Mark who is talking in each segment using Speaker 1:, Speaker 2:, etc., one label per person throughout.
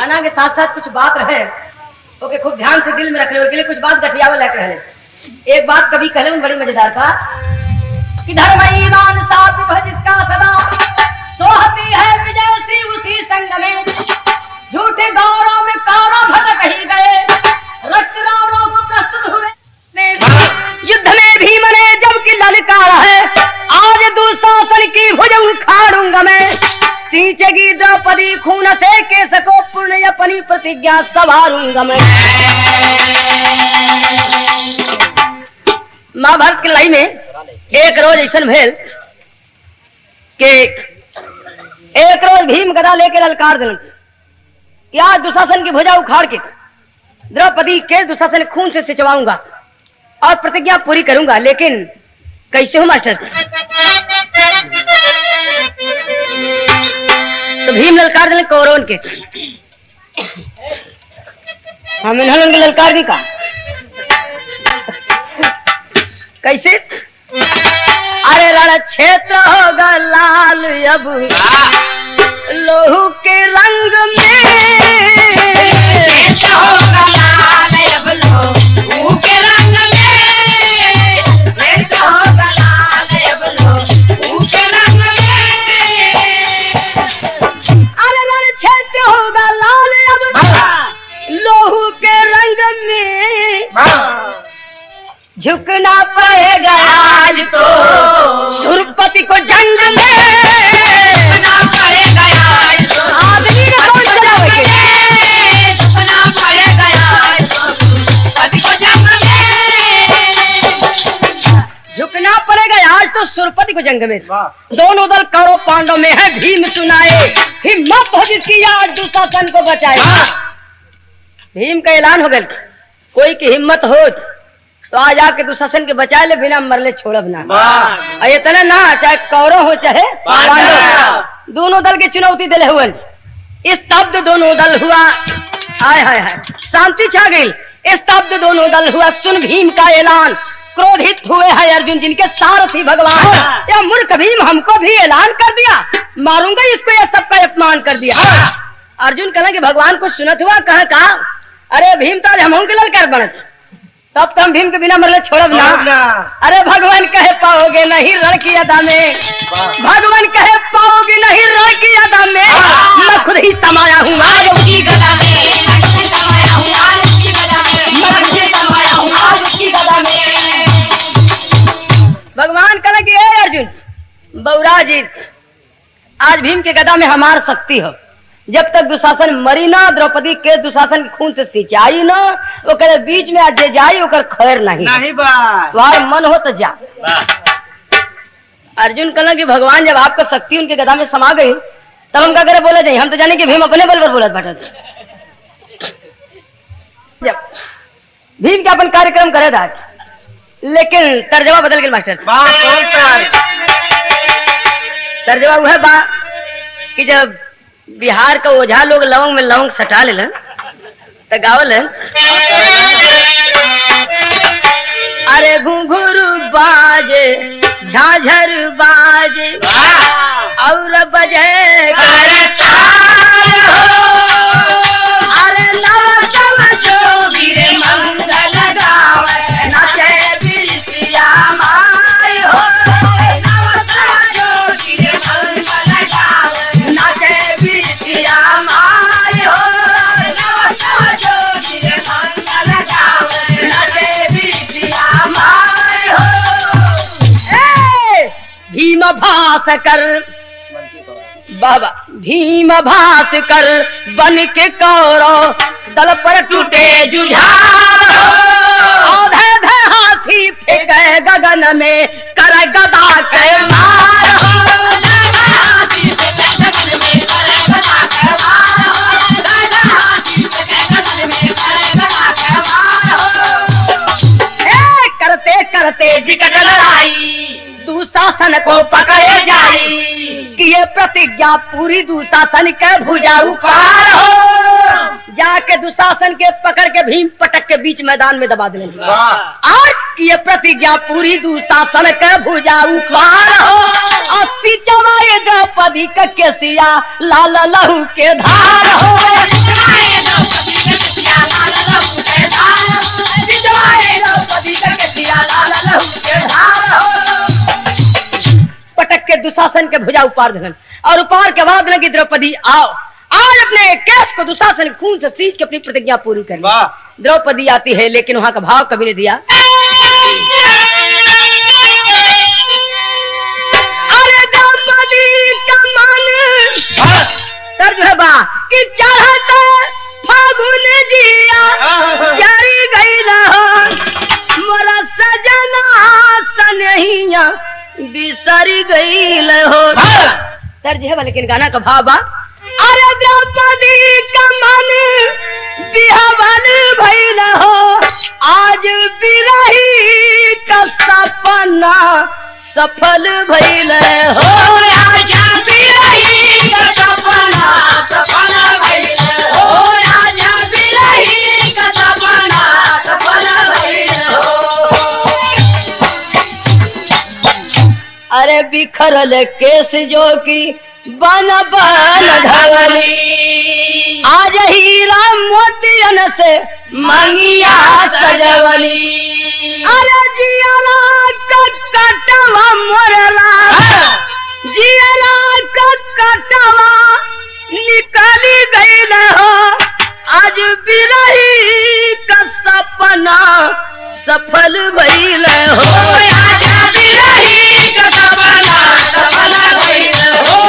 Speaker 1: गाना के साथ साथ कुछ बात रहे ओके खूब ध्यान से दिल में रख ले के लिए कुछ बात गठियावे लेके रहे। एक बात कभी कहले बड़ी मजेदार था कि धर्म ईमान साबित है जिसका सदा सोहती है विजय सी उसी संग में झूठे गौरव में कारा भटक ही गए रक्त रावणों को प्रस्तुत हुए युद्ध में भीम ने जब की ललकार है आज दुशासन की भुज उखाड़ूंगा मैं सींचेगी द्रौपदी खून से केस को पुण्य अपनी प्रतिज्ञा संवारूंगा मैं। महाभारत की लड़ाई में एक रोज ऐसा भेल के एक रोज भीम गदा लेके ललकार दिलन कि आज दुशासन की भुजा उखाड़ के द्रौपदी के दुशासन खून से सिंचवाऊंगा और प्रतिज्ञा पूरी करूंगा। लेकिन कैसे हो मास्टर? तो भीम ललकार दिले कौरवन के हम इन्होंने ललकार दी का कैसे? अरे रण क्षेत्र होगा लाल अब लोहू के रंग में होगा लाल अब लोहू के रंग में होगा लाल अब लोहू के रंग में। अरे रण क्षेत्र होगा लाल अब लोहू के रंग में झुकना पड़ेगा आज तो सुरपति को जंग में झुकना पड़ेगा आज तो आदमी ने कौन चलावे झुकना पड़ेगा आज तो सुरपति को जंग में झुकना पड़ेगा आज तो सुरपति को जंग में। दोनों दल कौरव पांडव में है भीम सुनाए हिम्मत हो जिसकी आज दुशासन को बचाए। भीम का ऐलान हो गया कोई की हिम्मत हो तो आज आके दुशासन के बचा ले बिना मरले छोड़ब ना। इतना ना चाहे कौरव हो चाहे पांडव दोनों दल के चुनौती दिले हुए स्तब्ध दोनों दल हुआ। हाय हाय हाय शांति छा गई स्तब्ध दोनों दल हुआ। सुन भीम का ऐलान क्रोधित हुए हैं अर्जुन जिनके सारथी भगवान या मूर्ख भीम हमको भी ऐलान कर दिया मारूंगा इसको या सबका अपमान कर दिया। अर्जुन कहना कि भगवान को सुनत हुआ कहा अरे भीम तो आज हम के ललकार बनत तब तो हम भीम के बिना मरले छोड़ब ना। अरे भगवान कहे पाओगे नहीं रण की अदा में भगवान कहे पाओगे नहीं रण की अदा में मैं खुद ही समाया हूँ आज उसकी गदा में भगवान कहना कि अर्जुन बौरा जी आज भीम के गदा में हमार शक्ति हो जब तक दुशासन मरी ना द्रौपदी के दुशासन के खून से सिंचाई ना वो कहे बीच में आज जाई ओकर खैर नहीं तुम्हारा मन हो तो जा। अर्जुन कहना कि भगवान जब आपका शक्ति उनके गदा में समा गई तब हम क्या करे बोले जाए हम तो जाने कि भीम अपने बल पर बोलत बैठा जब भीम के अपन कार्यक्रम करे था लेकिन तर्जमा बदल गया मास्टर। तर्जमा वह बा कि जब बिहार का ओझा लोग लवंग में लवंग सटा ले तो गावल अरे घुंघरू बाजे झाझर बाजे और बजे अरे नव जोगिरे मंगल गावे नाचे बिरसिया माय हो भीम भास कर बाबा भीम भास कर बन के कौरव दल पर टूटे जुझार औधे हाथी फेंके गगन में कर गदा के मार करते करते विकट लड़ाई दुशासन को पकड़े जाई कि ये प्रतिज्ञा पूरी दुशासन के भुजा उखाड़ हो जाके दुशासन के पकड़ के भीम पटक के बीच मैदान में दबा दिले और ये प्रतिज्ञा पूरी दुशासन के भुजा उखाड़ हो और सिंचवाए द्रौपदी का केसिया लाल लहू के धार हो। पटक के दुशासन के भुजा उपार धन और उपार के बाद लगी द्रौपदी आओ आज अपने केस को दुशासन खून से सींच के अपनी प्रतिज्ञा पूरी कर। द्रौपदी आती है लेकिन वहां का भाव कभी नहीं दिया। अरे द्रौपदी का मन तर्ज है बा कि चढ़त फागुन जिया जारी गई रहो मोरा सजना सनहिया बिसरी गई हो। तर्ज है लेकिन गाना का भाव बा अरे द्रौपदी का मन बिहावन भइल हो आज बिरही का सपना सफल भइल हो। आज बिरही का सपना सफल भइल हो। आज बिरही का सपना सफल भइल हो। अरे बिखरल केस जो की बन बन धवली आज हीरा मोतियन से मंगिया सजवली। अरे जियारा कटवा मोरला जियारा कटवा निकली गई हो आज बिरही का सपना सफल भइल हो। आज बिरही का सपना सफल भइल हो।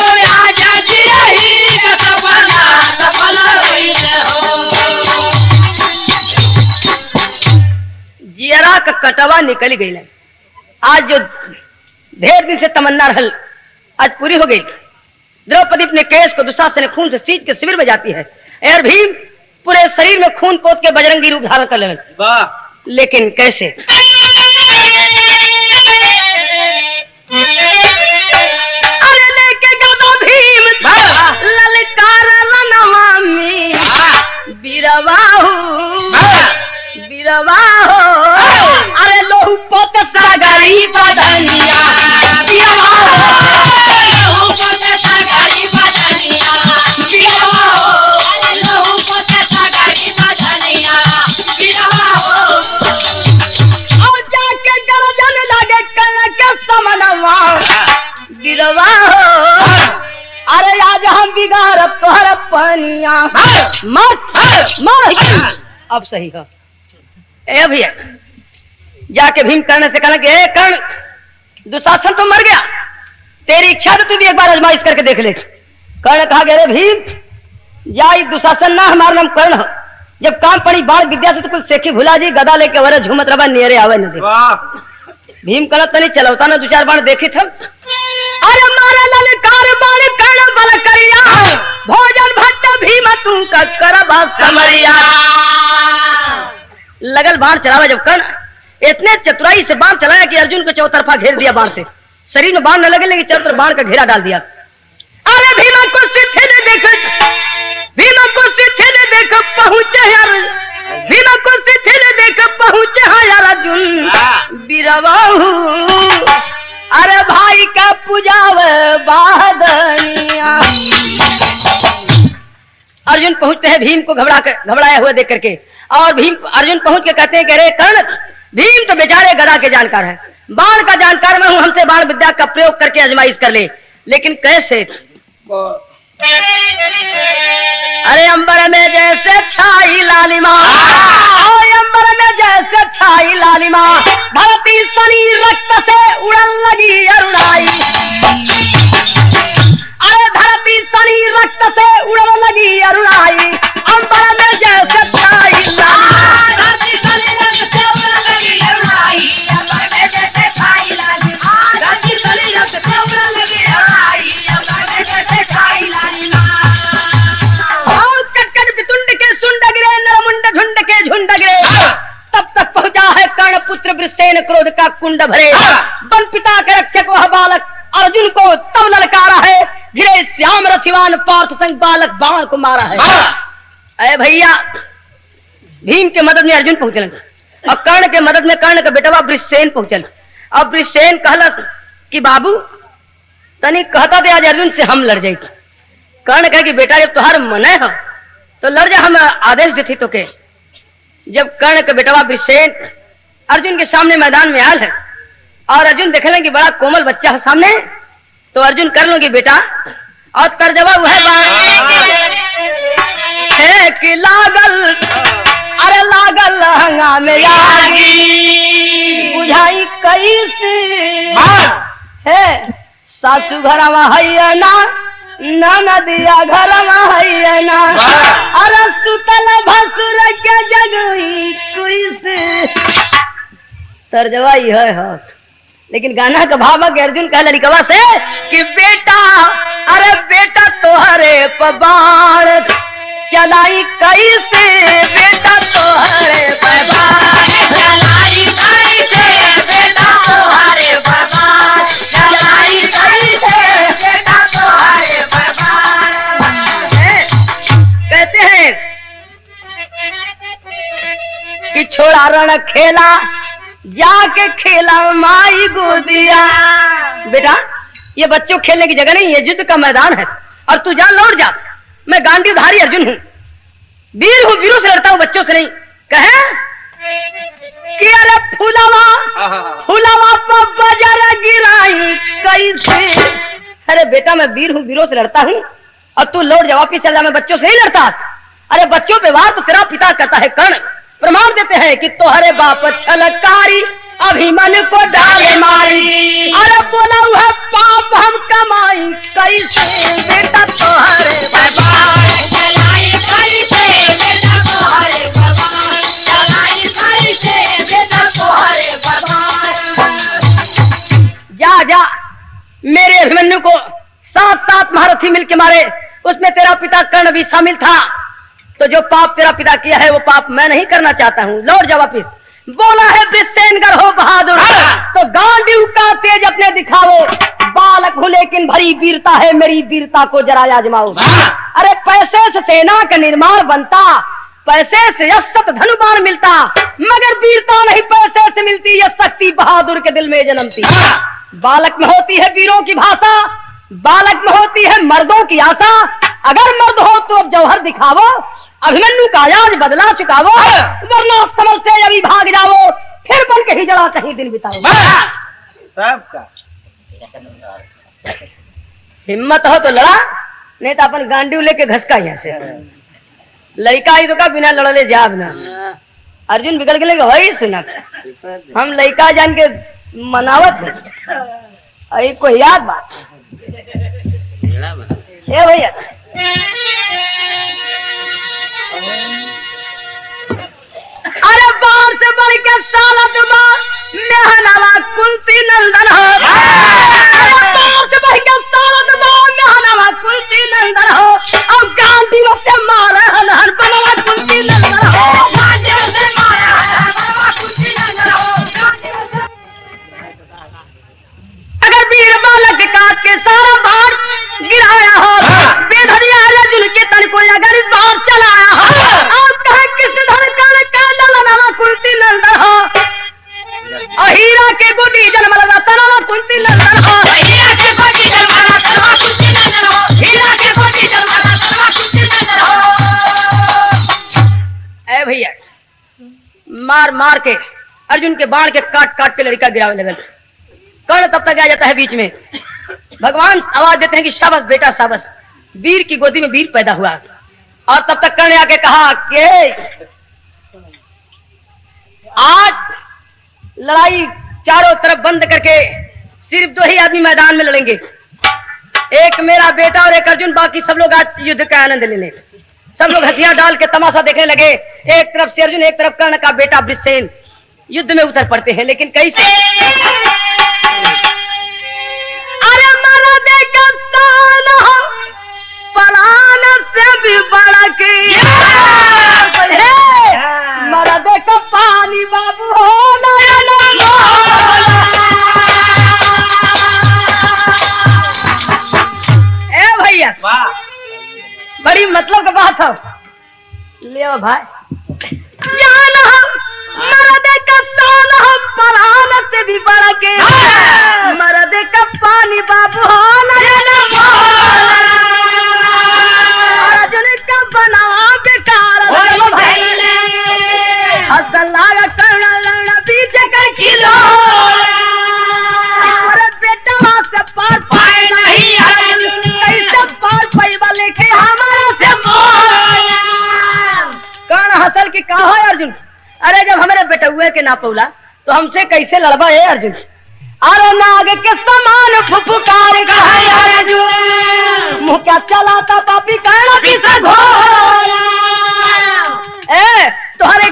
Speaker 1: जियरा का कटवा निकल गई। आज जो ढेर दिन से तमन्ना रहल आज पूरी हो गई। द्रौपदी अपने केस को दुशासन खून से सींच के शिविर में जाती है और भीम पूरे शरीर में खून पोत के बजरंगी रूप धारण कर लेने। लेकिन कैसे अरे लेके गदा भीम ललकार नमामि बिरवाहू बिरवाहो अरे लोहू पोत सागरी बदनिया बिरवाहो लोहू पोत सागरी बदनिया बिरवाहो लोहू पोत सागरी बदनिया बिरवाहो और जाके गरजन लगे कनक समनवा बिरवाहो अरे आज हम बिगाड़ तोहर पनिया मत अब सही है। ए भैया जाके भीम कर्ण से कहना कि ए कर्ण दुशासन तो मर गया तेरी इच्छा तो तू भी एक बार आजमाइश करके देख ले। कर्ण कहा गया भीम या दुशासन ना हमारा नाम कर्ण हो जब काम पड़ी बाण विद्या से तो कुछ सेखी भुला जी गदा लेके वर झूमत रबा नेरे आवे न दे। भीम कहना तनी चलौता ना दो चार बाण देखी था। अरे मारा ललकार बाण कर्ण बल करिया भोजन भट्ट भीम तू का करबा समरिया। लगल बाण चलावा जब कर्ण इतने चतुराई से बाण चलाया कि अर्जुन को चौतरफा घेर दिया बाण से। शरीर में बाण न लगे लेकिन चारों तरफ बाण का घेरा डाल दिया। अरे भीमा को सिद्धि ने देख भीमा को सिद्धि ने देख पहुंचे यार भीमा को सिद्धि ने देख पहुंचे यार अर्जुन बिरवाहू अरे भाई का पूजाव बादनिया। अर्जुन पहुंचते हैं भीम को घबराया हुआ देख करके और भीम अर्जुन पहुंच के कहते हैं कि अरे कर्ण भीम तो बेचारे गदा के जानकार है बाण का जानकार मैं हूं हमसे बाण विद्या का प्रयोग करके आजमाइश कर ले। लेकिन कैसे अरे अंबर में जैसे छाई लालिमा अंबर में जैसे छाई लालिमा धरती सनी रक्त से उड़न लगी अरुणाई। अरे धरती सनी रक्त से उड़न लगी अरुणाई अंबर में जैसे छाई धरती सनी रक्त से उड़न लगी अरुणाई अंबर में जैसे छाई लालिमा धरती सनी रक्त से उड़न लगी अरुणाई अंबर में जैसे छाई लालिमा। कटकट बितुंड के सुंड गिरे नरमुंड झुंड के झुंड गिरे तब तक पहुंचा है कर्ण पुत्र वृषसेन क्रोध का कुंड भरे। वन पिता के रक्षक वह बालक अर्जुन को तब ललकारा है घिरे श्याम रथिवान पार्थ संग बालक बाण को मारा है। अरे भैया भीम के मदद में अर्जुन पहुंचल और कर्ण के मदद में कर्ण का बेटवा वृषसेन पहुंचल। अब वृषसेन कहलक कि बाबू तनी कहता थे आज अर्जुन से हम लड़ जाए। कर्ण कहे कि बेटा जब तुहार मन है तो लड़ जा, हम आदेश देती तो के। जब कर्ण के बेटवा वृषसेन अर्जुन के सामने मैदान में आयल है और अर्जुन देख लें कि बड़ा कोमल बच्चा है सामने, तो अर्जुन कर लो कि बेटा और तर्जबा वह है कि लागल अरे लागल लहंगा में आगी बुझाई कैसे है सासू घरवा है ना नदिया घरवा है ना अरे सुतल भसुर के जगई कैसे। तर्जबा है लेकिन गाना का भाव अर्जुन कह लड़कवा से कि बेटा अरे बेटा तोहरे पबाड़ चलाई कैसे बेटा तोहरे पबाड़ चलाई कैसे बेटा तोहरे पबाड़ चलाई कैसे बेटा तोहरे पबाड़। कहते हैं कि छोड़ा रण खेला जाके खेला माई गोदिया। बेटा ये बच्चों खेलने की जगह नहीं, ये युद्ध का मैदान है और तू जा लौट जा। मैं गांडीवधारी अर्जुन हूँ, वीर हूँ, वीरों से लड़ता हूँ, बच्चों से नहीं। कहे कि अरे फुलावा बजर गिराई कैसे। अरे बेटा मैं वीर हूँ, वीरों से लड़ता हूँ और तू लौट जा, वापिस चल जा, मैं बच्चों से नहीं लड़ता। अरे बच्चों पे वार तो तेरा पिता करता है कर्ण। प्रमाण देते हैं कि तोहरे बाप छलकारी अभिमन्यु को डाले मारी। अरे बोला हुआ पाप हम कमाई कैसे बेटा तोहरे बर्बाद चलाई कैसे बेटा तोहरे बर्बाद चलाई कैसे बेटा तोहरे बर्बाद। जा जा मेरे अभिमन्यु को 7 महारथी मिलके मारे, उसमें तेरा पिता कर्ण भी शामिल था। तो जो पाप तेरा पिता किया है वो पाप मैं नहीं करना चाहता हूँ, लौट जा वापिस। बोला है वृषसेन हो बहादुर तो गांडीव का तेज अपने दिखाओ। बालक हूँ लेकिन भरी वीरता है, मेरी वीरता को जरा आजमाओ। अरे पैसे से सेना का निर्माण बनता, पैसे से यशत धनुबाण मिलता, मगर वीरता नहीं पैसे से मिलती, यह शक्ति बहादुर के दिल में जन्मती। बालक में होती है वीरों की भाषा, बालक में होती है मर्दों की आशा। अगर मर्द हो तो अब जौहर दिखावो, अभिमन्यु का आज बदला चुकावो, वरना समझ से अभी भाग जाओ, फिर बन के ही जड़ा कहीं दिन बिताओ। सबका हिम्मत हो तो लड़ा, नहीं तो अपन गांडीव लेके घसका यहाँ से। लड़का ही तो का बिना लड़ले जाब ना। अर्जुन बिगड़ के लेके वही सुना, हम लड़का जान के मनावत है कोई याद बात है भैया। अरे बार से बढ़ के सालत मेहनवा कुलती नंदन हो। अरे बार से बढ़ के सालत मेहनवा कुलती नंदन हो और गांधी से मारे हन बनवा कुलती नंदन हो। अगर वीर बालक काट के सारा बार गिराया हो, बेधरिया अर्जुन के तन को अगर बात चलाया हो, आप कहे किस धन का ललना कुलती नंदन हो। हीरा के गोदी जन्म लगा तनवा कुलती नंदन हो। हीरा के गोदी जन्म लगा तनवा कुलती नंदन हो। हीरा के गोदी जन्म लगा तनवा कुलती नंदन हो। ए भैया मार मार के अर्जुन के बाण के काट काट के लड़का गिरावे लगल। कर्ण तब तक आ जाता है बीच में, भगवान आवाज देते हैं कि शाबाश बेटा शाबाश, वीर की गोदी में वीर पैदा हुआ। और तब तक कर्ण आके कहा कि आज लड़ाई चारों तरफ बंद करके सिर्फ 2 ही आदमी मैदान में लड़ेंगे, एक मेरा बेटा और एक अर्जुन, बाकी सब लोग आज युद्ध का आनंद ले लें। सब लोग हथियार डाल के तमाशा देखने लगे, एक तरफ से अर्जुन एक तरफ कर्ण का बेटा वृषसेन युद्ध में उतर पड़ते हैं। लेकिन कैसे? अरे मरा देखा परान से भी बड़ा के मरा देखा पानी बाबू हो ए भैया, बड़ी मतलब का बात है। ले भाई जान हम मरा देखा परान से भी बढ़ के मर्द का पानी बाबू अर्जुन का बनावा बेकार लागा कर्ण लड़ा पीछे कर किलो बेटा से पार पाए नहीं कैसे पार पैबा लेके हमारा से कर्ण हसल की कहा है अर्जुन, अरे जब हमारे बेटुए के ना पौला तो हमसे कैसे लड़बा है अर्जुन। अरे नाग के समान फुफकार मुँह क्या चलाता पापी कहना पीछे तुम्हारे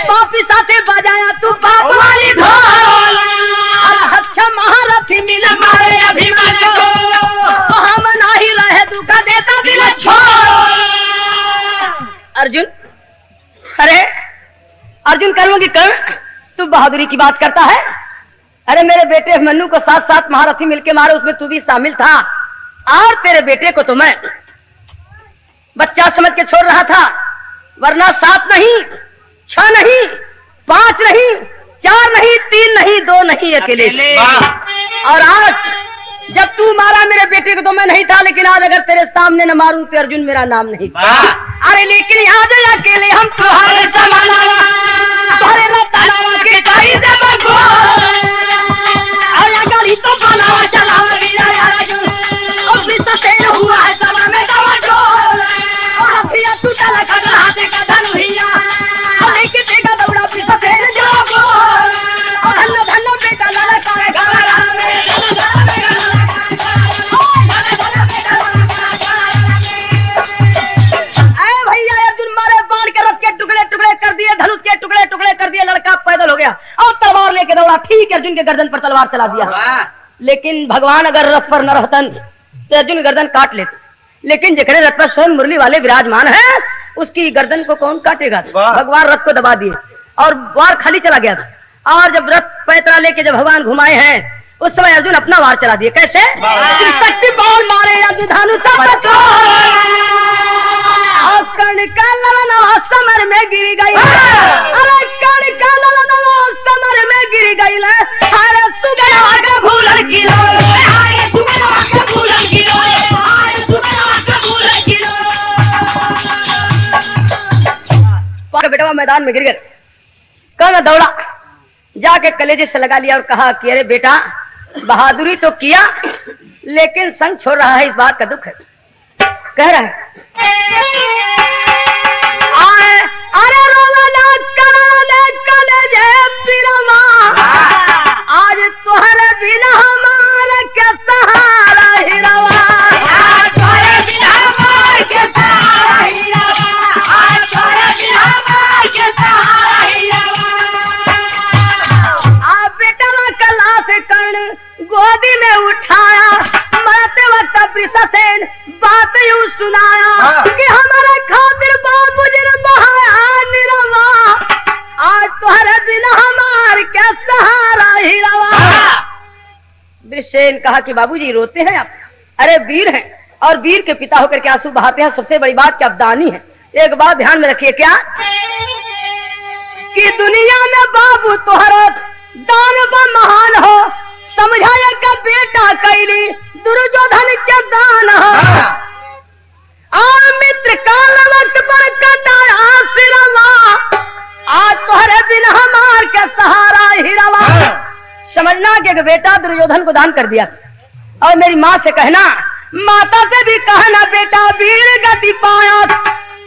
Speaker 1: पापी साथे बजाया तू पाप वाली ढोल अच्छा महारथी मिल मारे अभिमान को हम नहीं रहे दुखा देता दिल छोड़। अर्जुन अरे अर्जुन करूंगी कर्ण तू बहादुरी की बात करता है। अरे मेरे बेटे मन्नू को 7 महारथी मिलके मारे उसमें तू भी शामिल था और तेरे बेटे को तो मैं बच्चा समझ के छोड़ रहा था, वरना 7 नहीं 6 नहीं 5 नहीं 4 नहीं 3 नहीं 2 नहीं अकेले। और आज जब तू मारा मेरे बेटे को तो मैं नहीं था, लेकिन आज अगर तेरे सामने न मारूं तो अर्जुन मेरा नाम नहीं। अरे लेकिन आज अकेले हम तुम्हारे गाड़ी तो बनावा चला हुआ है सभा में लड़का पैदल हो गया और तलवार लेके दौड़ा, ठीक है अर्जुन के गर्दन पर तलवार चला दिया। लेकिन भगवान अगर रथ पर न रहतन तो अर्जुन गर्दन काट लेते, लेकिन जिकरे रथ पर स्वयं मुरली वाले विराजमान है उसकी गर्दन को कौन काटेगा। भगवान रथ को दबा दिए और वार खाली चला गया था। और जब रथ पैतरा लेके जब भगवान घुमाए हैं उस समय अर्जुन अपना वार चला दिए। कैसे शक्ति बॉल मारे कर्ण का ललनवा समर में गिर गई। अरे कर्ण का ललनवा समर में गिर गई। अरे सुगनवा का भूलन किलो, अरे सुगनवा का भूलन किलो, अरे सुगनवा का भूलन किलो। बेटा मैदान में गिर गया। कर्ण दौड़ा जाके कलेजे से लगा लिया और कहा कि अरे बेटा बहादुरी तो किया लेकिन संग छोड़ रहा है, इस बात का दुख है। कह रहा है अरे रोना कलेजे पिलवा आज तुहरे बिना हमारा क्या सहारा हिरवा। कर्ण गोदी में उठाया मरते वक्त वृषसेन बात यूं सुनाया कि हमारे खातिर बाबू जी ने बहाया निरवा आज तुम्हारे बिना हमार क्या सहारा हिरवा। वृषसेन कहा कि बाबूजी रोते हैं आप? अरे वीर हैं और वीर के पिता होकर के आंसू बहाते हैं। सबसे बड़ी बात कि आप दानी हैं। एक बात ध्यान में रखिए क्या कि दुनिया में बाबू तुम्हारा दानव महान हो, समझाया का बेटा कैली दुर्योधन के दान हो। और मित्र का लवट पर कटाया सिरवा आज तोहरे बिना हमार के सहारा हिरवा। समझना कि बेटा दुर्योधन को दान कर दिया। और मेरी माँ से कहना, माता से भी कहना बेटा वीर गति पाया,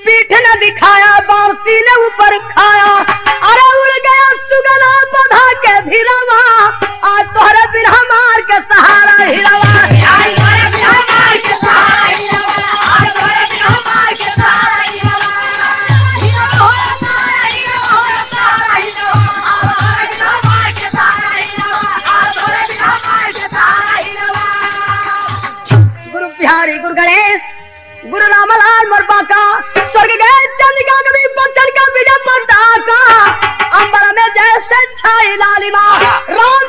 Speaker 1: पीठ न दिखाया बांसी ने ऊपर खाया। अरे उड़ गया सुगना बधा के धिरवा आज तोहरे बिन हमार के सहारा हिरवा। गुरु बिहारी गुरु गणेश गुरु रामलाल मोरबाका स्वर्ग गए चंद्रिका कभी बच्चन का विजय पताका अंबर में जैसे छाई लालिमा राम